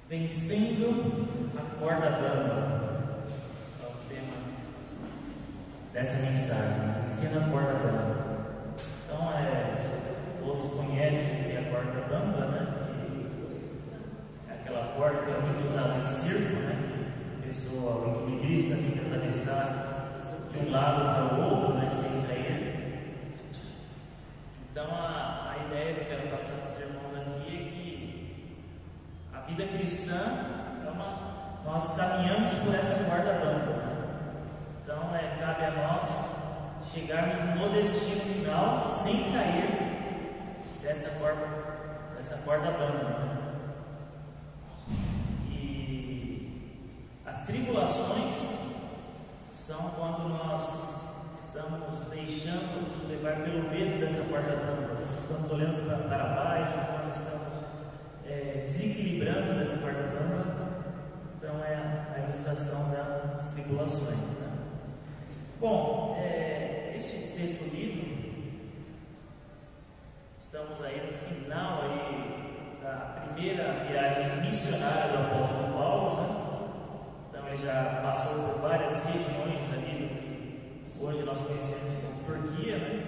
Vencendo a corda bamba é o tema dessa mensagem. Vencendo a corda bamba. Então, todos conhecem a corda bamba, né? Que é aquela corda que é muito usada em circo, né? Que a pessoa, o equilibrista, tem que atravessar de um lado para o outro, né? Sem cair. Então, a ideia que eu quero passar para os irmãos aqui é que a vida cristã nós caminhamos por essa corda bamba, né? Então cabe a nós chegarmos no destino final sem cair dessa corda bamba, né? E as tribulações são quando nós estamos deixando nos levar pelo medo dessa corda bamba, estamos olhando para baixo, quando estamos desequilibrando dessa corda bamba. Então a ilustração das tribulações, né? Bom, esse texto lido, estamos aí no final aí da primeira viagem missionária do apóstolo Paulo, né? Então ele já passou por várias regiões ali do que hoje nós conhecemos como Turquia, né?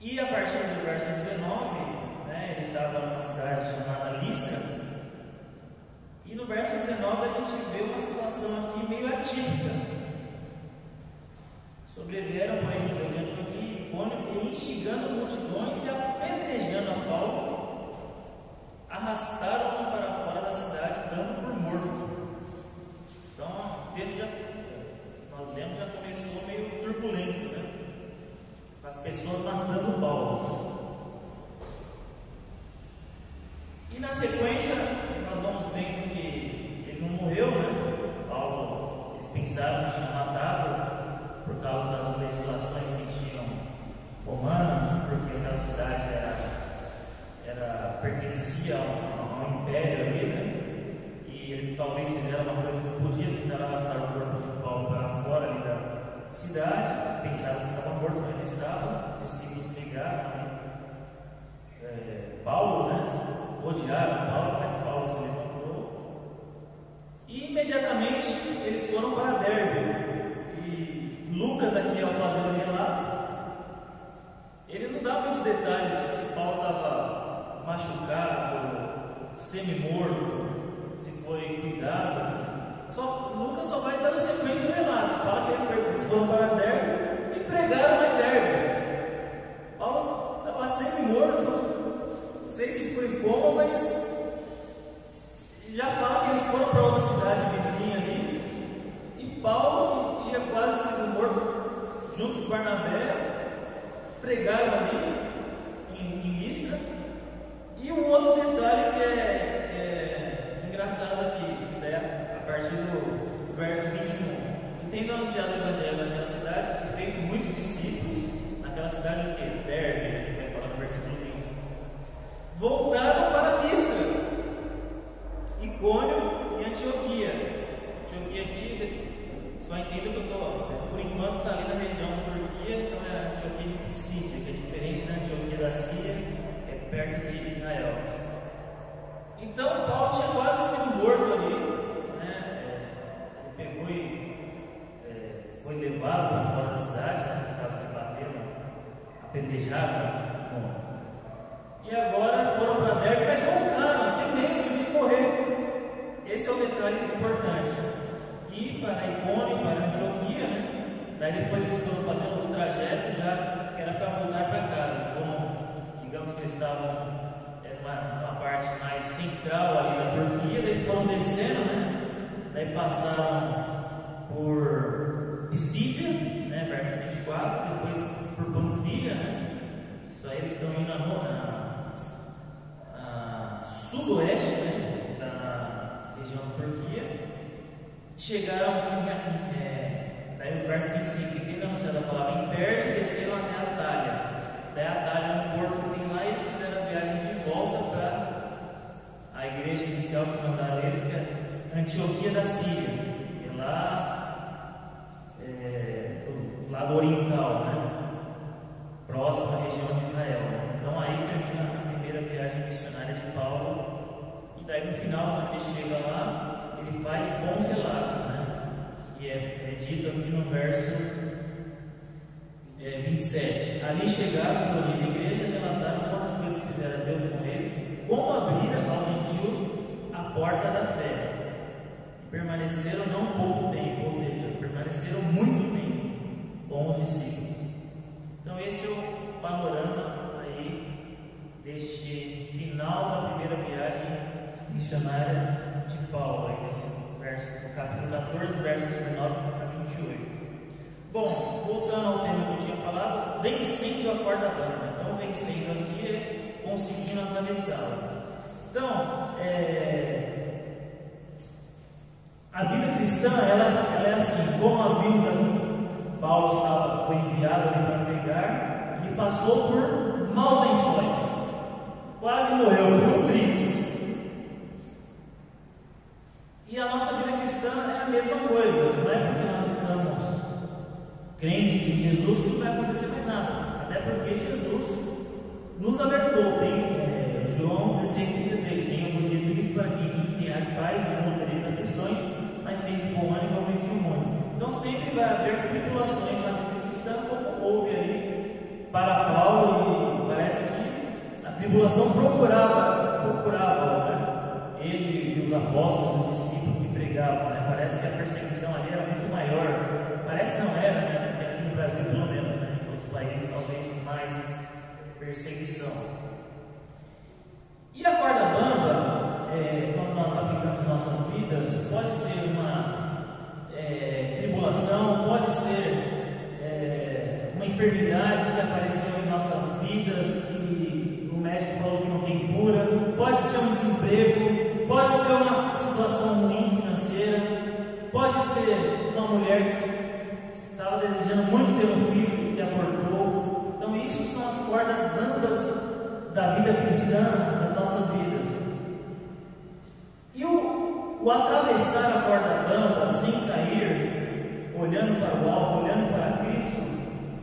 E a partir do verso 19, né, ele estava numa cidade chamada Listra. E no verso 19 a gente vê uma situação aqui meio atípica. Sobreviveram para ele de Antioquia e Icônio, instigando multidões e apedrejando a Paulo, arrastaram-no para fora da cidade, dando por morto. Então o texto nós lemos, já começou meio turbulento, né? Com as pessoas matando Paulo. E na sequência nós vamos vendo que ele não morreu, né? Paulo, eles pensaram em matá-lo por causa das legislações que tinham romanas, porque aquela cidade pertencia ao império ali, né? E eles talvez fizeram uma coisa que não podia, tentar arrastar o corpo de Paulo para fora ali da cidade, pensaram que estava morto, mas não estava. Os discípulos pegaram, né? Paulo, né? Odiaram Paulo, mas Paulo se levantou e imediatamente eles foram para Derbe. E Lucas aqui, ao fazer o relato, ele não dá muitos detalhes se Paulo estava machucado, semi-morto, se foi cuidado. Lucas só vai dar sequência do relato. Fala que eles foram para Derbe e pregaram lá em Derbe. Paulo estava semi-morto. Não sei se foi em coma, mas já fala que eles foram para outra cidade vizinha ali. E Paulo, que tinha quase sido morto junto com Barnabé, pregaram ali em Listra. E um outro detalhe que é engraçado aqui, né? A partir do verso 21. Tendo anunciado o evangelho naquela cidade, e feito muitos discípulos, naquela cidade o quê? Derbe, né? Vai falar no versículo 20. Voltaram para Listra, Icônio e Antioquia. Antioquia aqui, só entendo que eu estou, por enquanto está ali na região da Turquia, então é a Antioquia de Pisídia, que é diferente da Antioquia da Síria, é perto de Israel. Então Paulo tinha quase sido morto ali, né? Ele pegou e foi levado para fora da cidade, né? Por causa que bateram, apedrejaram. E agora foram para Derbe, mas voltaram sem medo de morrer. Esse é o detalhe importante. E para Icônio e para Antioquia, né? Daí depois eles foram fazendo um trajeto já que era para voltar para casa. Eles foram, digamos que eles estavam numa parte mais central ali da Turquia, daí foram descendo, né? Daí passaram por Pisídia, né? Verso 24, depois por Panfilha, né? Isso aí eles estão indo a sudoeste, né, da região da Turquia. Chegaram, daí no verso 25, tendo anunciado a palavra em Perge, desceram até a Atália. Daí a Atália é um porto que tem lá, e eles fizeram a viagem de volta para a igreja inicial que mandaram eles, que é Antioquia da Síria, que é lá do lado oriental, né, próximo à região de Israel. Então aí termina a primeira viagem missionária de Paulo no verso 27. Ali chegaram, a igreja, relataram quantas coisas fizeram Deus com eles, como abriram aos gentios a porta da fé. E permaneceram não pouco tempo, ou seja, permaneceram muito tempo com os discípulos. Então esse é o panorama aí deste final da primeira viagem missionária de Paulo, aí nesse verso, no capítulo 14, versos 19 a 28. Bom, voltando ao tema que eu tinha falado, vencendo a corda bamba. Então, vencendo aqui é conseguindo atravessá-la. Então, a vida cristã, ela é assim, como nós vimos aqui, Paulo foi enviado ali para pregar, ele passou por maus lençóis, quase morreu por um triz. E a nossa vida cristã é a mesma coisa, não é porque nós estamos crentes em Jesus que não vai acontecer mais nada, até porque Jesus nos alertou. Tem João 16,33, tem alguns livros para que tem as pais, não tereis aflições, mas tem de bom ânimo eu venci o mundo. Então sempre vai haver tribulações na vida cristã, como houve ali para Paulo, e parece que a tribulação procurava, né? Ele e os apóstolos, os discípulos que pregavam, né? Parece que a perseguição ali era muito maior. Parece não era, né? Porque aqui no Brasil, pelo menos, né? Em outros países, talvez mais perseguição. E a corda bamba, quando nós aplicamos em nossas vidas, pode ser uma tribulação, pode ser uma enfermidade que apareceu em nossas vidas e o médico falou que não tem cura, pode ser um desemprego, pode ser uma situação ruim financeira, pode ser uma mulher que estava desejando muito ter um filho e abortou. Então isso são as cordas bambas da vida cristã, das nossas vidas. E o atravessar a corda bamba sem cair, olhando para o alvo, olhando para Cristo,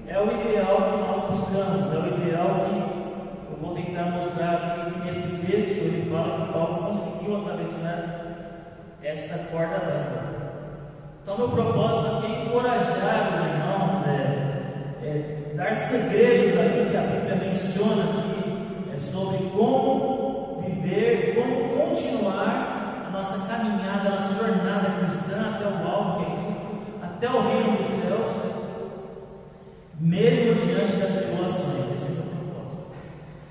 é o ideal que nós buscamos, é o ideal que eu vou tentar mostrar aqui, que nesse texto ele fala que Paulo conseguiu atravessar essa corda bamba. Então meu propósito aqui é encorajar os irmãos, dar segredos aqui que a Bíblia menciona aqui, sobre como viver, como continuar a nossa caminhada, a nossa jornada cristã até o alvo que é Cristo, até o reino dos céus, mesmo diante das tribulações. Esse é o meu propósito.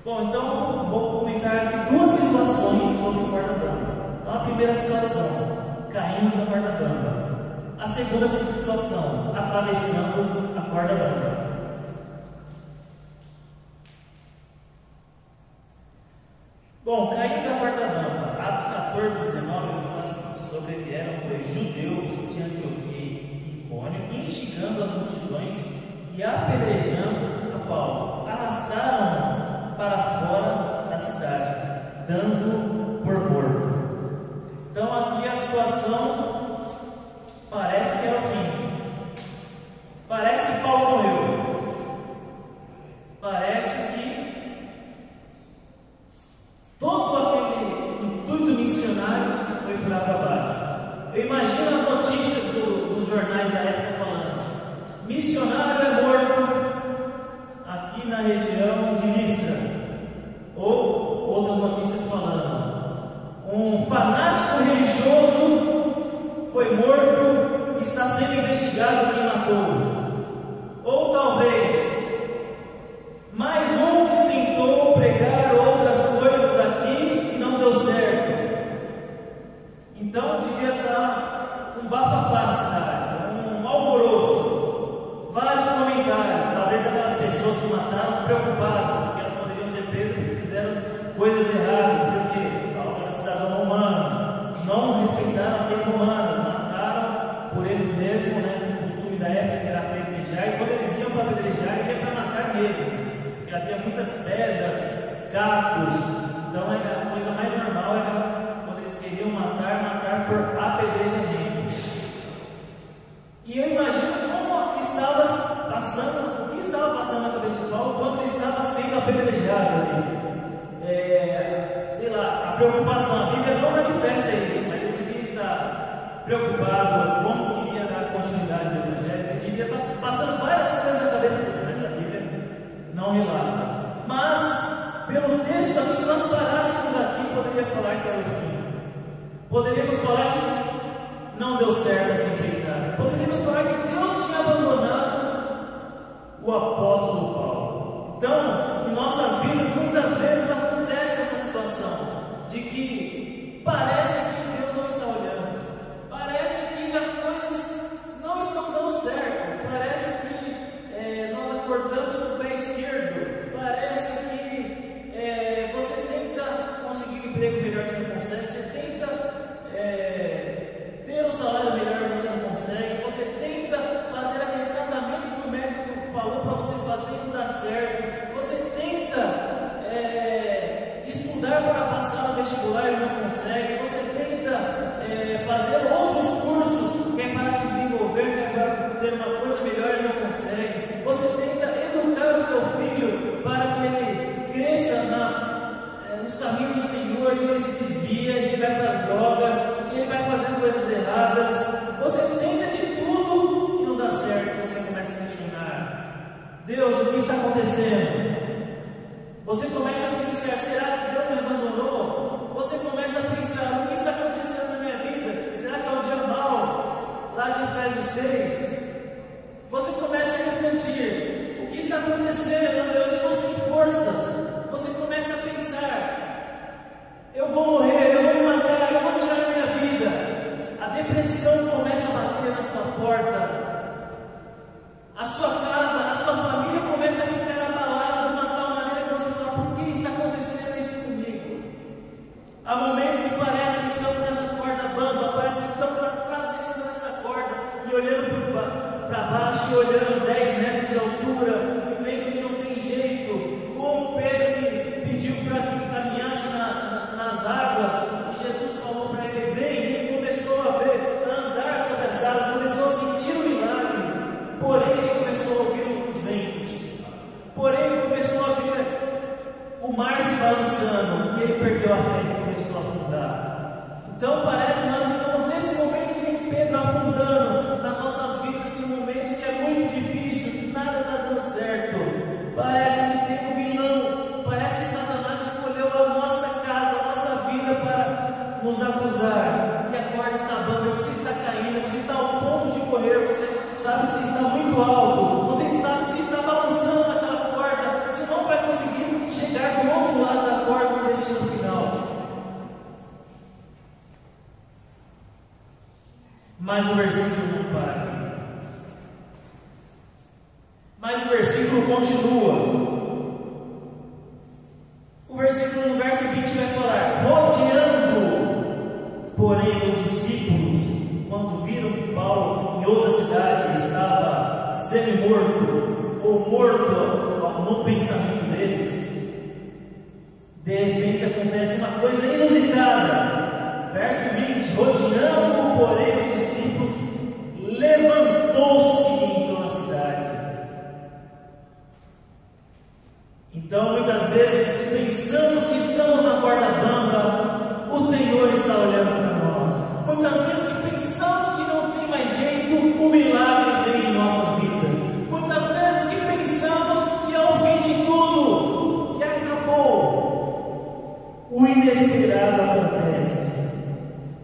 Bom, então vou comentar aqui duas situações sobre o corda bamba. Então a primeira situação, caindo na corda bamba. A segunda situação, atravessando a corda bamba. Bom, caindo na corda bamba, Atos 14, 19, fala assim: sobrevieram, pois, judeus de Antioquia e Icônio, instigando as multidões e apedrejando a Paulo, arrastaram para fora da cidade, dando por morto. Então aqui a situação parece que era o fim. Parece que Paulo morreu. Parece que todo aquele intuito missionário foi por água abaixo. Eu imagino as notícias dos jornais da época falando: missionário é morto aqui na região de Listra. Ou outras notícias falando: um fanático religioso foi morto e está sendo investigado quem matou. Ou talvez mais um que tentou pregar outras coisas aqui e não deu certo. Então devia estar um bafafá na cidade, um alvoroço, vários comentários, talvez aquelas pessoas que mataram preocupadas, porque elas poderiam ser presas porque fizeram coisas erradas, porque falta de cidadão humano, não respeitaram as leis romanas, mataram por eles mesmos, né? O costume da época que era apedrejar, e quando eles iam para apedrejar, iam para matar mesmo, porque havia muitas pedras, cacos. Então a coisa mais normal era quando eles queriam matar por apedrejamento. E eu imagino como estava passando, o que estava passando na cabeça de Paulo quando ele estava sendo apedrejado ali. Sei lá, a preocupação, a Bíblia não manifesta isso, mas ele devia estar preocupado como queria dar continuidade ao Evangelho, Poderíamos falar que não deu certo essa empreitada. Poderíamos falar que Deus tinha abandonado o apóstolo Paulo. Então, em nossas vidas, muitas vezes acontece essa situação de que parece que Deus não está olhando, parece que as coisas não estão dando certo, parece que nós acordamos com o pé esquerdo, parece que você tenta conseguir um emprego melhor, você não consegue, você tenta ter um salário melhor, você não consegue, você tenta fazer aquele tratamento que o médico falou para você fazer e não dá certo, você tenta estudar para passar no vestibular e não consegue, você tenta fazer outros cursos que é para se desenvolver, que é para ter uma coisa melhor e não consegue, você tenta educar o seu filho para que ele cresça nos caminhos do Senhor e ele se desvia, ele vai para as drogas, ele vai fazer coisas erradas, você tenta de tudo e não dá certo, você começa a questionar: Deus, o que está acontecendo? Você começa a pensar: será que Deus me abandonou? Você começa a pensar: o que está acontecendo na minha vida? Será que é o dia mau? Lá de Efésios 6. Você começa a refletir: o que está acontecendo? Eu estou sem forças. Você começa a pensar: eu vou morrer, eu vou me matar, eu vou tirar a minha vida. A depressão começa a bater na sua porta. A sua casa, a sua família começa a ficar abalada de uma tal maneira que você fala: por que está acontecendo isso comigo? Há momentos que parece que estamos nessa corda bamba, parece que estamos atravessando essa corda e olhando para baixo e olhando 10 metros de altura e vendo que não tem jeito, como Pedro que pediu para que caminhasse nas águas e Jesus falou para ele: vem, e ele começou a ver, a andar sobre as águas, começou a sentir o milagre, porém ele começou a ouvir os ventos, porém ele começou a ver o mar se balançando e ele perdeu a fé e começou a afundar. Então parece que nós estamos nesse momento que nem Pedro, afundando. Nas nossas vidas tem momentos que é muito difícil, que nada está dando certo, parece que tem um vilão, parece que Satanás escolheu a nossa casa, a nossa vida para nos acusar, e a corda está bamba, você está caindo, você está ao ponto de correr, você sabe que você está muito alto, você está balançando naquela corda, você não vai conseguir chegar do outro lado da corda no destino final. Mas o versículo não para aqui. Mas o versículo continua. O versículo no verso 20 vai falar: rodeando, porém, os discípulos, quando viram que Paulo em outra cidade estava semi-morto ou morto no pensamento deles, de repente acontece uma coisa inusitada. Verso 20: rodeando, porém, os discípulos, levantou-se e entrou na cidade. Então, muitas vezes pensamos que estamos na corda bamba, o Senhor está olhando para nós. Muitas vezes pensamos que não tem mais jeito, o milagre vem em nossas vidas. Muitas vezes que pensamos que ao fim de tudo, que acabou, o inesperado acontece.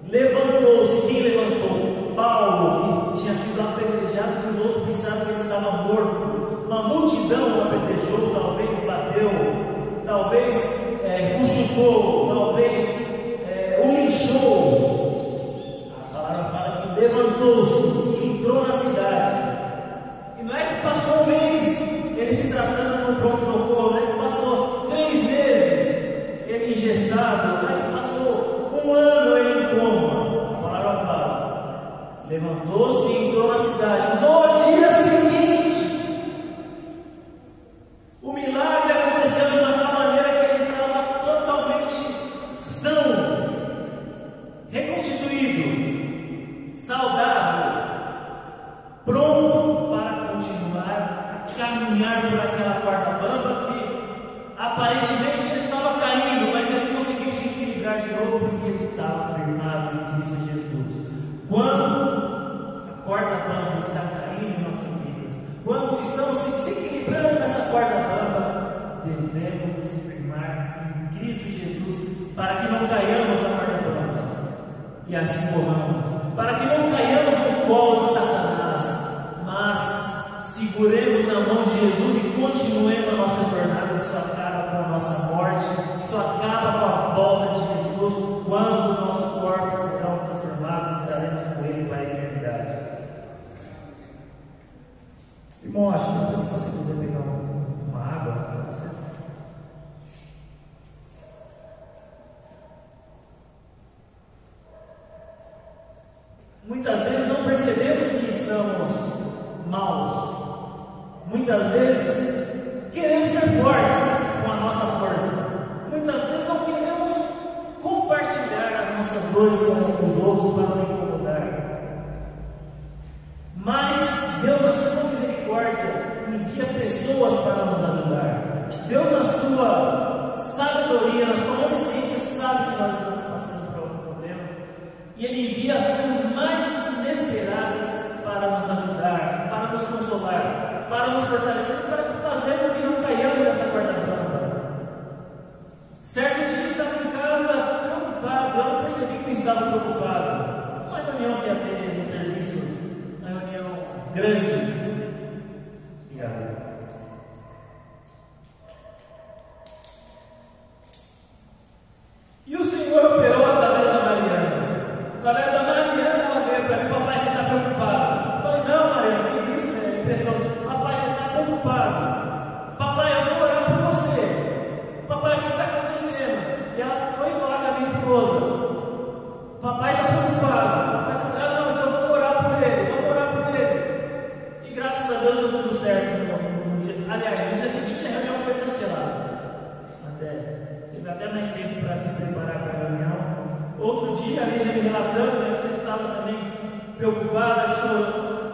Levantou-se. Quem levantou? Paulo, que tinha sido apedrejado, que os outros pensavam que ele estava morto. Uma multidão o apedrejou, talvez bateu, talvez o chutou, talvez o linchou. A palavra fala que levantou-se e entrou na cidade. E não é que passou um mês ele se tratando no pronto-socorro, não é que passou 3 meses ele engessado, não é que passou 1 ano ele em coma. A palavra fala: levantou-se e entrou na cidade. No dia seguinte, o milagre aconteceu de uma tal maneira que ele estava totalmente são, reconstituído, saudável, pronto para continuar a caminhar por aquela corda bamba que aparentemente ele estava caindo, mas ele conseguiu se equilibrar de novo porque ele estava firmado em Cristo Jesus. Quando a corda bamba está caindo em nossas vidas, quando estamos se equilibrando nessa corda bamba, devemos nos firmar em Cristo Jesus para que não caiamos na corda bamba. e assim corramos, para que não caiamos no colo de Satanás, mas seguremos na mão de Jesus e continuemos a nossa jornada. Isso acaba com a nossa morte, isso acaba com a volta de Jesus, quando os nossos corpos serão transformados, estaremos com Ele para a eternidade. Irmão, acho que não precisa você poder pegar uma água para você. Muitas vezes não percebemos que estamos maus. Muitas vezes queremos ser fortes com a nossa força. Muitas vezes não queremos compartilhar as nossas dores com os outros para não incomodar. Mas Deus, na sua misericórdia, envia pessoas para nos ajudar. Deus, na sua sabedoria, na sua onisciência, sabe que nós estamos passando por algum problema. E Ele envia as coisas mais inesperadas para nos ajudar, para nos consolar, para nos fortalecer, para fazer com que não caiamos nessa corda bamba. Certo dia eu estava em casa preocupado, eu não percebi que eu estava preocupado. Uma reunião que ia ter no serviço, uma reunião grande. Obrigado. E o Senhor operou através da Mariana. Através da Mariana, ela veio para mim: papai, você está preocupado? Eu falei: não, Mariana, que isso? É impressão. Papai, você está preocupado? Papai, eu vou orar por você. Papai, o que está acontecendo? E ela foi falar com a minha esposa: papai está preocupado. Ah, não, então vamos orar por ele, vamos orar por ele. E graças a Deus deu tudo certo. Aliás, no dia seguinte a reunião foi cancelada. Teve até mais tempo para se preparar para a reunião. Outro dia, a Lígia me relatando, ela já estava também preocupada,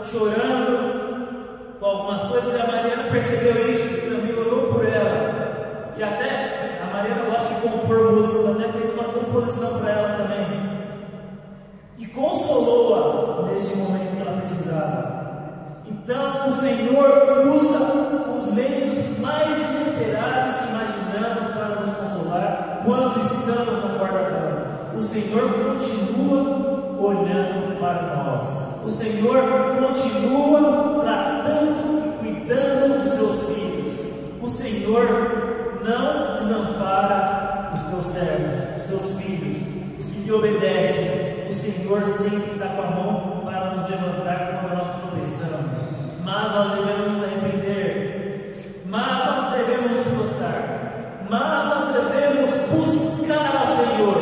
chorando com algumas coisas, e a Mariana percebeu isso e também orou por ela. E até a Mariana gosta de compor músicas, até fez uma composição para ela também. E consolou-a neste momento que ela precisava. Então o Senhor usa os meios mais inesperados que imaginamos para nos consolar quando estamos na corda bamba. O Senhor continua olhando para nós. O Senhor continua tratando e cuidando dos seus filhos. O Senhor não desampara os teus servos, os teus filhos, os que lhe obedecem. O Senhor sempre está com a mão para nos levantar quando nós tropeçamos. Mas nós devemos nos arrepender, mas nós devemos nos prostrar, mas nós devemos buscar ao Senhor,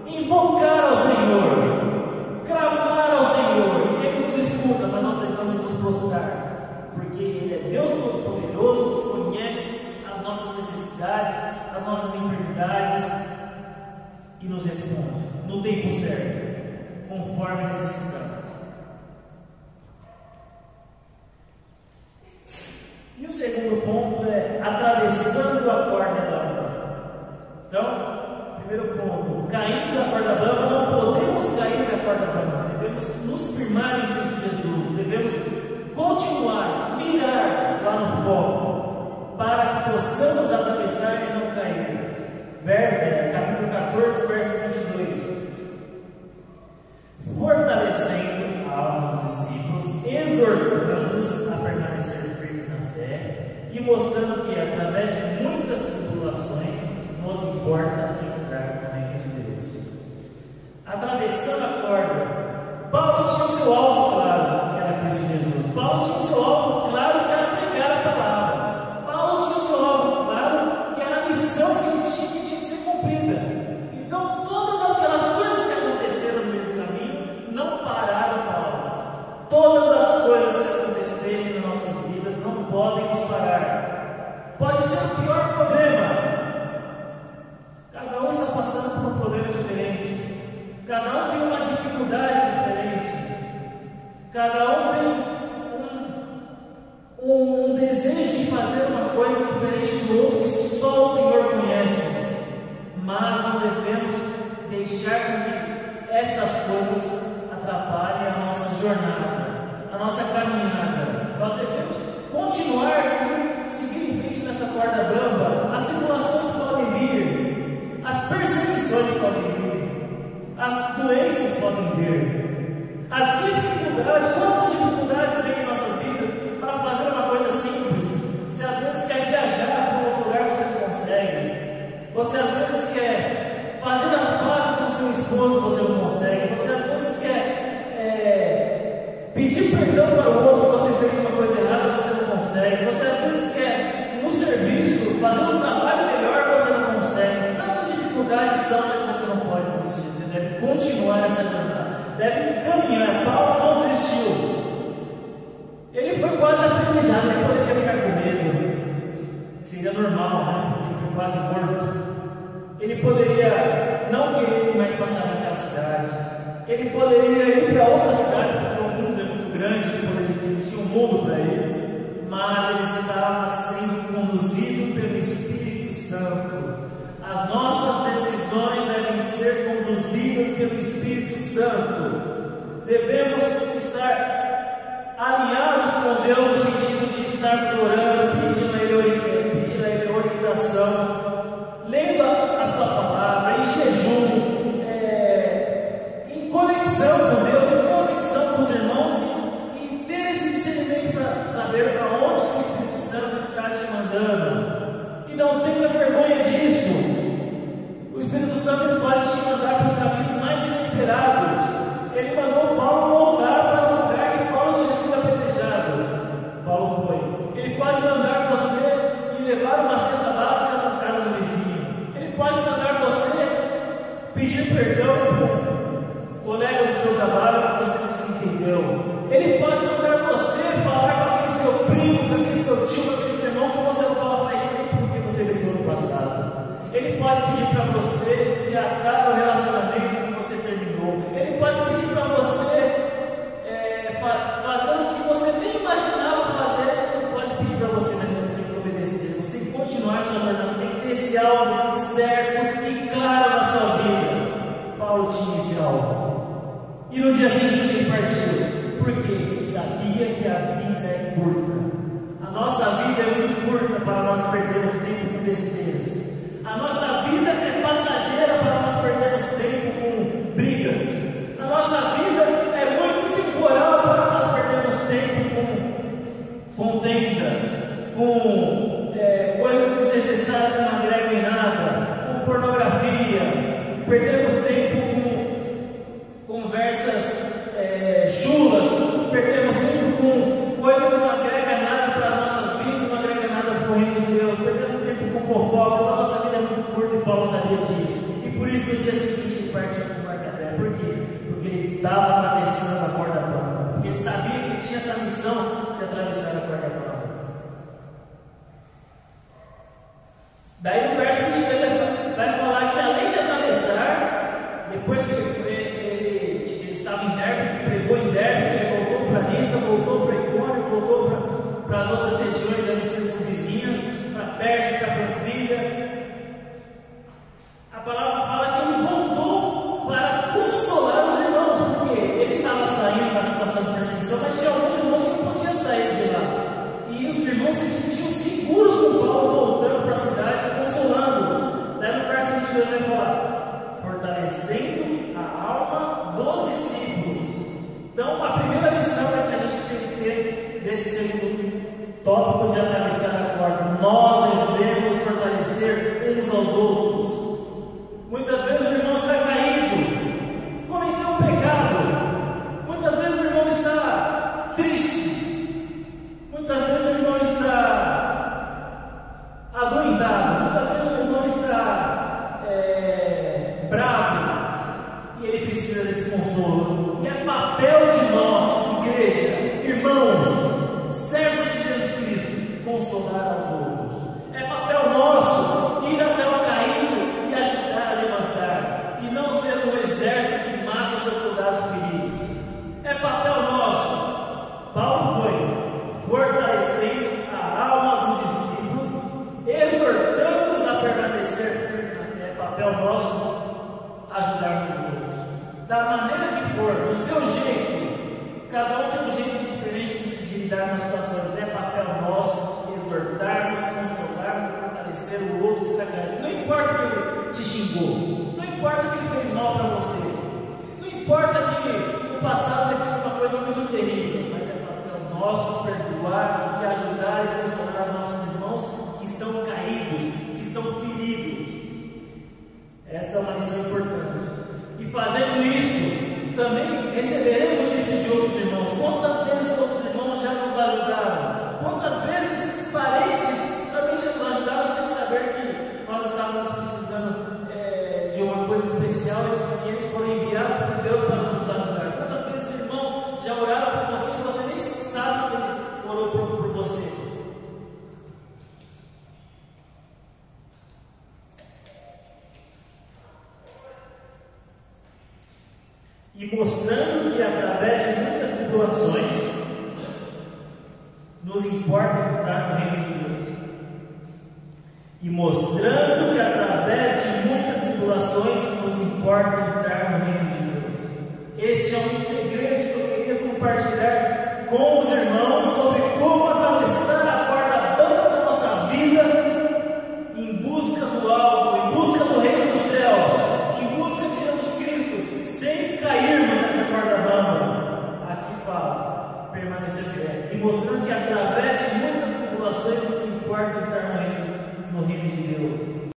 invocar ao Senhor, clamar ao Senhor. E Ele nos escuta, mas nós devemos nos prostrar, porque Ele é Deus Todo-Poderoso, que conhece as nossas necessidades, as nossas enfermidades, e nos responde no tempo certo, conforme necessitamos. E o segundo ponto é atravessando a corda bamba. Então, primeiro ponto, caindo da corda bamba, não podemos cair da corda bamba, devemos nos firmar em Cristo Jesus, devemos continuar, mirar lá no foco, para que possamos atravessar e não cair. Capítulo 14, verso 22. Fortalecendo a alma dos discípulos, exortando-os a permanecer firmes na fé e mostrando que através de muitas tribulações nos importa entrar no reino de Deus. Atravessando a corda, Paulo tinha o seu alvo claro, que era Cristo Jesus. Paulo tinha o seu alvo claro, que era pregar a palavra. Paulo tinha o seu alvo claro, que era a missão que ele tinha que ser cumprida. Então todas aquelas coisas que aconteceram no meio do caminho não pararam Paulo. Todas as coisas que acontecerem nas nossas vidas não podem nos parar. Pode ser o Ele foi quase apedrejado, ele poderia ficar com medo, seria normal, né? Porque ele foi quase morto. Ele poderia não querer mais passar naquela cidade, ele poderia ir para outra cidade, porque o mundo é muito grande, ele tinha um mundo para ele, mas ele estava sendo conduzido pelo Espírito Santo. As nossas decisões devem ser conduzidas pelo Espírito Santo. Devemos estar alinhados com Deus no sentido de estarmos orando, pedindo a Ele orientação, lendo a sua palavra, em jejum, em conexão com Deus, em conexão com os irmãos, e ter esse discernimento para saber para onde o Espírito Santo está te mandando. E não tenha vergonha disso. O Espírito Santo pode te mandar para os caminhos mais inesperados. Ele mandou Paulo voltar para o lugar que Paulo tinha sido apedrejado. Paulo foi. Ele pode mandar você e levar uma cesta básica na casa do vizinho. Ele pode mandar você pedir perdão para o colega do seu trabalho que você se entendeu. Ele pode mandar você falar com aquele seu primo, com aquele seu tio, com aquele seu irmão que você não fala faz tempo porque você brigou no passado. Ele pode pedir para você tratar o relacionamento que você terminou. Ele pode pedir para você fazer o que você nem imaginava fazer. Ele pode pedir para você, mas você tem que obedecer. Você tem que continuar essa jornada. Você tem que ter esse alvo certo e claro na sua vida. Paulo tinha esse alvo. E no dia seguinte ele partiu. Porque ele sabia que a vida é curta. A nossa vida é muito curta para nós perdermos tempo de besteiras. A nossa vida é passageira para nós perdermos tempo com brigas. A nossa vida é muito temporal para nós perdermos tempo com contendas, com coisas desnecessárias que não agregam em nada, com pornografia. Perdemos tempo com conversas chulas. Perdemos tempo com coisa que não agrega nada para as nossas vidas, não agrega nada para o reino de Deus. Perdemos tempo com fofocas. A nossa vida é muito curta e Paulo sabia disso. E por isso no dia seguinte ele partiu para o mar da terra. Por quê? Porque ele estava atravessando a corda bamba. Porque ele sabia que ele tinha essa missão de atravessar a corda bamba. Daí no verso 23 vai falar que além de atravessar, depois que ele estava em Derbe, que pregou em Derbe, ele voltou para Listra, voltou para Icônio, voltou para as outras regiões ali circunvizinhas, para Pérsia, para Panfilha. A palavra fala que ele voltou para consolar os irmãos, porque ele estava saindo da situação de perseguição, mas tinha alguns irmãos que não podiam sair de lá. E os irmãos se sentiam seguros com Paulo voltando para a cidade, consolando-os. Daí no verso 22 vai falar: fortalecendo a alma dos discípulos. Então, a primeira lição que a gente tem que ter desse segundo tópico de atravessar a corda: nós devemos fortalecer uns aos outros. Muitas vezes o irmão está caído, cometeu um pecado. Muitas vezes o irmão está triste. Muitas vezes o irmão está adoentado. Muitas vezes o irmão está bravo. E ele precisa desse consolo. E é papel de nós, igreja, irmãos, servos de Jesus Cristo, consolar aos outros. É papel nosso ir até o caído e ajudar a levantar, e não ser um exército que mata os seus soldados feridos. É papel nosso. Paulo foi fortalecendo a alma dos discípulos, exortando-os a permanecer firme na fé. É papel nosso ajudar os outros, da maneira que for, do seu jeito. Cada um tem um jeito diferente de lidar com as situações. É papel nosso exortarmos, consolarmos e fortalecer o outro que está caído. Não importa que ele te xingou, não importa que ele fez mal para você, não importa que no passado ele fez uma coisa muito terrível, mas é papel nosso perdoar e ajudar e consolar os nossos irmãos que estão caídos, que estão feridos. Esta é uma lição importante. E fazendo isso, também receberemos isso de outros irmãos. Quantas vezes outros irmãos já nos ajudaram? Quantas vezes parentes também já nos ajudaram sem saber que nós estávamos precisando de uma coisa especial e eles foram enviados por Deus para nos ajudar? Quantas vezes irmãos já oraram por você e você nem sabe que e mostrando que através de muitas tribulações nos importa entrar no reino de Deus. E mostrando que através de muitas tribulações nos importa entrar no reino de Deus. Este é um dos segredos que eu queria compartilhar com os irmãos sobre como atravessar a corda bamba da nossa vida em busca do alvo, em busca do reino dos céus, em busca de Jesus Cristo, sem cairmos nessa corda bamba. Aqui fala, permanecer fiel. E mostrando que através de muitas tribulações nos importa entrar no reino de Deus.